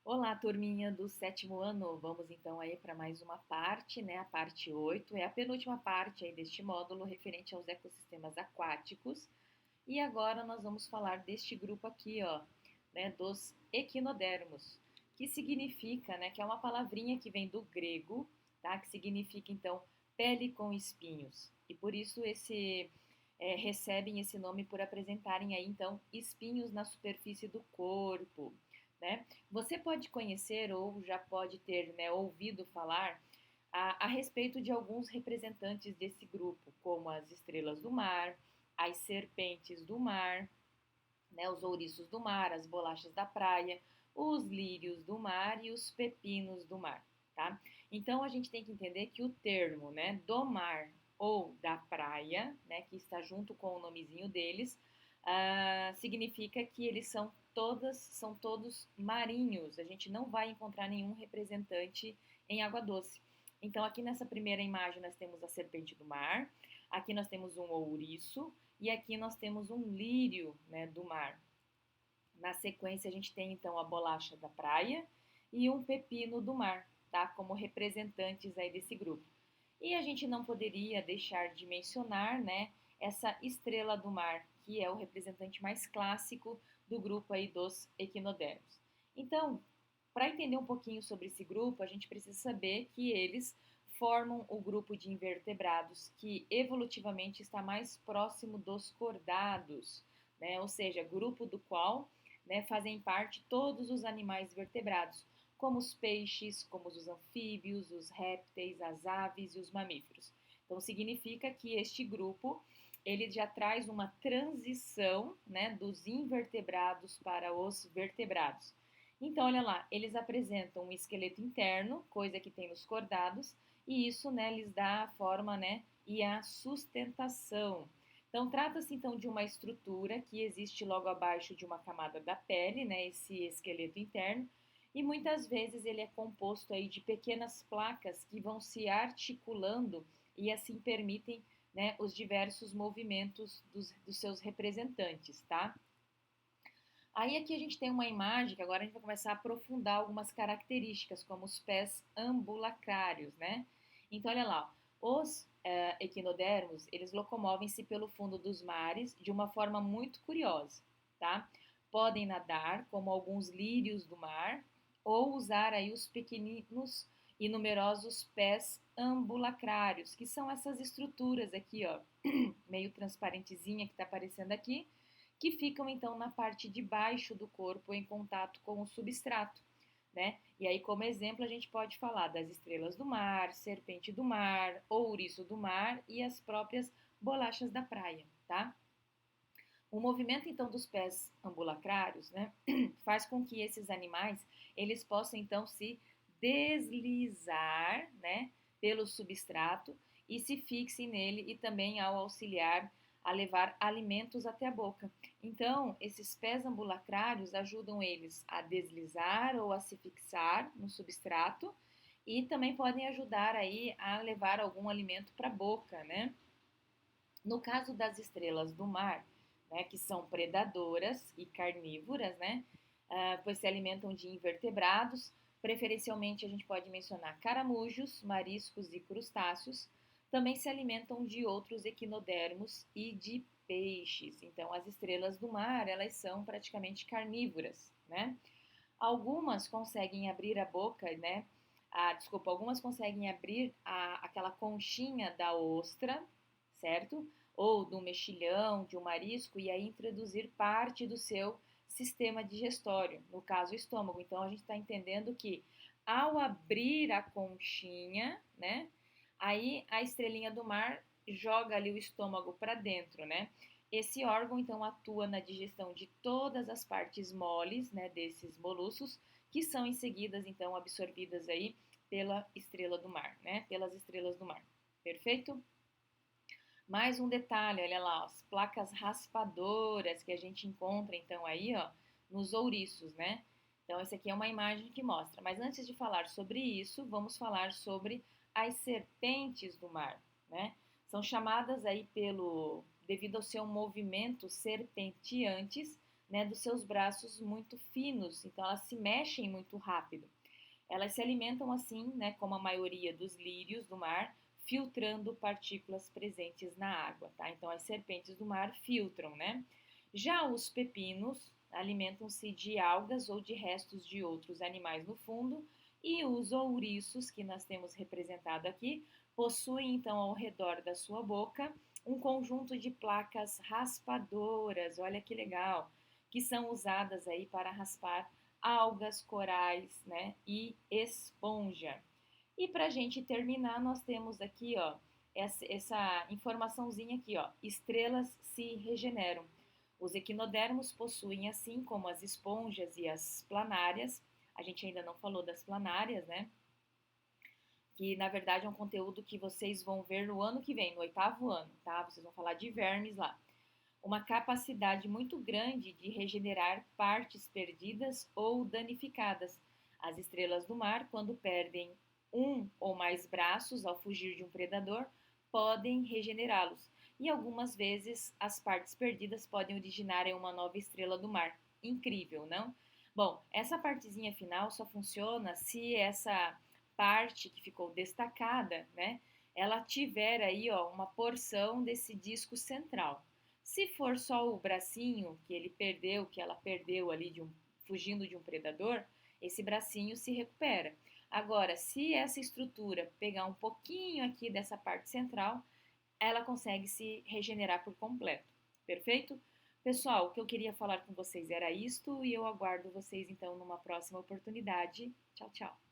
Olá, turminha do sétimo ano. Vamos então aí para mais uma parte, né? A parte 8 é a penúltima parte aí deste módulo referente aos ecossistemas aquáticos. E agora nós vamos falar deste grupo aqui, ó, né, dos equinodermos, que significa, né, que é uma palavrinha que vem do grego, tá? Que significa então pele com espinhos. E por isso recebem esse nome por apresentarem aí então espinhos na superfície do corpo, né? Você pode conhecer ou já pode ter, né, ouvido falar a respeito de alguns representantes desse grupo, como as estrelas do mar, as serpentes do mar, né, os ouriços do mar, as bolachas da praia, os lírios do mar e os pepinos do mar, tá? Então a gente tem que entender que o termo, né, do mar ou da praia, né, que está junto com o nomezinho deles, significa que eles são todos marinhos. A gente não vai encontrar nenhum representante em água doce. Então aqui nessa primeira imagem nós temos a serpente do mar, aqui nós temos um ouriço e aqui nós temos um lírio, né, do mar. Na sequência, a gente tem então a bolacha da praia e um pepino do mar, tá? Como representantes aí desse grupo. E a gente não poderia deixar de mencionar, né, essa estrela do mar, que é o representante mais clássico do grupo aí dos equinodermos. Então, para entender um pouquinho sobre esse grupo, a gente precisa saber que eles formam o grupo de invertebrados que evolutivamente está mais próximo dos cordados, né? Ou seja, grupo do qual, né, fazem parte todos os animais vertebrados, como os peixes, como os anfíbios, os répteis, as aves e os mamíferos. Então significa que este grupo ele já traz uma transição, né, dos invertebrados para os vertebrados. Então, olha lá, eles apresentam um esqueleto interno, coisa que tem nos cordados, e isso, né, lhes dá a forma, né, e a sustentação. Então, trata-se então de uma estrutura que existe logo abaixo de uma camada da pele, né, esse esqueleto interno, e muitas vezes ele é composto aí de pequenas placas que vão se articulando e assim permitem, né, os diversos movimentos dos seus representantes, tá? Aí aqui a gente tem uma imagem que agora a gente vai começar a aprofundar algumas características, como os pés ambulacrários, né? Então, olha lá, os equinodermos, eles locomovem-se pelo fundo dos mares de uma forma muito curiosa, tá? Podem nadar, como alguns lírios do mar, ou usar aí os pequeninos e numerosos pés ambulacrários, que são essas estruturas aqui, ó, meio transparentezinha que está aparecendo aqui, que ficam então na parte de baixo do corpo em contato com o substrato, né? E aí, como exemplo, a gente pode falar das estrelas do mar, serpente do mar, ouriço do mar e as próprias bolachas da praia, tá? O movimento então dos pés ambulacrários, né, faz com que esses animais eles possam então se deslizar, né, pelo substrato e se fixem nele e também ao auxiliar a levar alimentos até a boca. Então, esses pés ambulacrários ajudam eles a deslizar ou a se fixar no substrato e também podem ajudar aí a levar algum alimento para a boca, né? No caso das estrelas do mar, né, que são predadoras e carnívoras, né, pois se alimentam de invertebrados, preferencialmente a gente pode mencionar caramujos, mariscos e crustáceos, também se alimentam de outros equinodermos e de peixes. Então, as estrelas do mar, elas são praticamente carnívoras, né? Algumas conseguem abrir a boca, né? Algumas conseguem abrir aquela conchinha da ostra, certo? Ou do mexilhão, de um marisco, e aí introduzir parte do seu sistema digestório, no caso o estômago. Então a gente está entendendo que ao abrir a conchinha, né? Aí a estrelinha do mar joga ali o estômago para dentro, né? Esse órgão então atua na digestão de todas as partes moles, né, desses moluscos, que são em seguida então absorvidas aí pela estrela do mar, né, pelas estrelas do mar. Perfeito? Mais um detalhe, olha lá, as placas raspadoras que a gente encontra então aí, ó, nos ouriços, né? Então essa aqui é uma imagem que mostra. Mas antes de falar sobre isso, vamos falar sobre as serpentes do mar, né? São chamadas aí devido ao seu movimento serpenteantes, né, dos seus braços muito finos, então elas se mexem muito rápido. Elas se alimentam assim, né, como a maioria dos lírios do mar, filtrando partículas presentes na água, tá? Então as serpentes do mar filtram, né? Já os pepinos alimentam-se de algas ou de restos de outros animais no fundo, e os ouriços, que nós temos representado aqui, possuem então ao redor da sua boca um conjunto de placas raspadoras, olha que legal, que são usadas aí para raspar algas, corais, né, e esponja. E para a gente terminar, nós temos aqui, ó, essa informaçãozinha aqui, ó, estrelas se regeneram. Os equinodermos possuem, assim como as esponjas e as planárias, a gente ainda não falou das planárias, né? Que na verdade é um conteúdo que vocês vão ver no ano que vem, no 8º ano, tá? Vocês vão falar de vermes lá. Uma capacidade muito grande de regenerar partes perdidas ou danificadas. As estrelas do mar, quando perdem um ou mais braços ao fugir de um predador, podem regenerá-los. E algumas vezes as partes perdidas podem originar em uma nova estrela do mar. Incrível, não? Bom, essa partezinha final só funciona se essa parte que ficou destacada, né, ela tiver aí, ó, uma porção desse disco central. Se for só o bracinho que ele perdeu, que ela perdeu ali fugindo de um predador, esse bracinho se recupera. Agora, se essa estrutura pegar um pouquinho aqui dessa parte central, ela consegue se regenerar por completo. Perfeito? Pessoal, o que eu queria falar com vocês era isto e eu aguardo vocês então numa próxima oportunidade. Tchau, tchau.